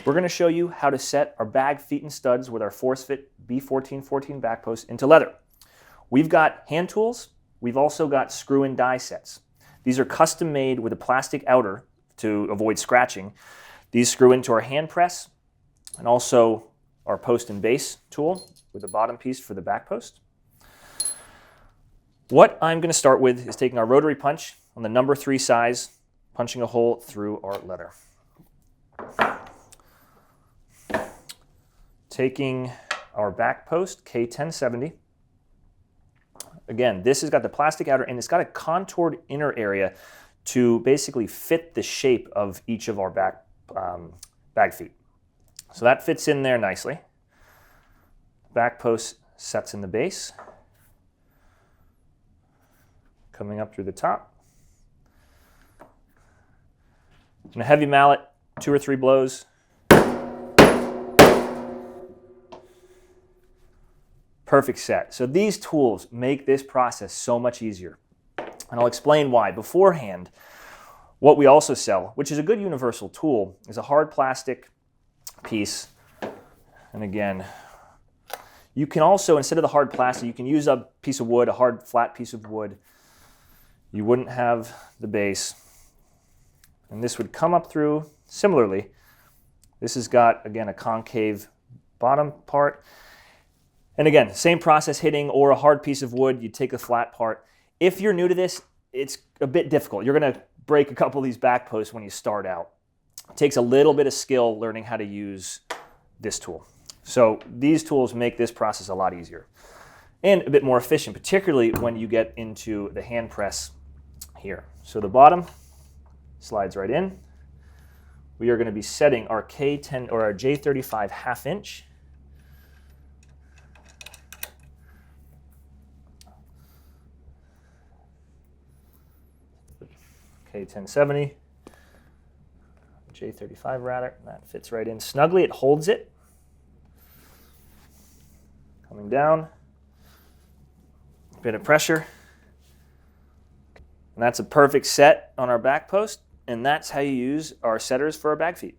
We're going to show you how to set our bag feet and studs with our Force Fit B1414 back post into leather. We've got hand tools. We've also got screw-in die sets. These are custom made with a plastic outer to avoid scratching. These screw into our hand press and also our post and base tool with the bottom piece for the back post. What I'm going to start with is taking our rotary punch on the number 3 size, punching a hole through our leather. Taking our back post, K1070. Again, this has got the plastic outer and it's got a contoured inner area to basically fit the shape of each of our bag feet. So that fits in there nicely. Back post sets in the base. Coming up through the top. And a heavy mallet, 2 or 3 blows. Perfect set. So these tools make this process so much easier. And I'll explain why. Beforehand, what we also sell, which is a good universal tool, is a hard plastic piece. And again, you can also, instead of the hard plastic, you can use a piece of wood, a hard flat piece of wood. You wouldn't have the base. And this would come up through similarly. This has got, again, a concave bottom part. And again, same process hitting or a hard piece of wood, you take a flat part. If you're new to this, it's a bit difficult. You're going to break a couple of these back posts when you start out. It takes a little bit of skill learning how to use this tool. So these tools make this process a lot easier and a bit more efficient, particularly when you get into the hand press here. So the bottom slides right in. We are going to be setting our K10 or our J35 1/2 inch. K1070, J35 rather, that fits right in snugly. It holds it. Coming down, a bit of pressure. And that's a perfect set on our back post, and that's how you use our setters for our bag feet.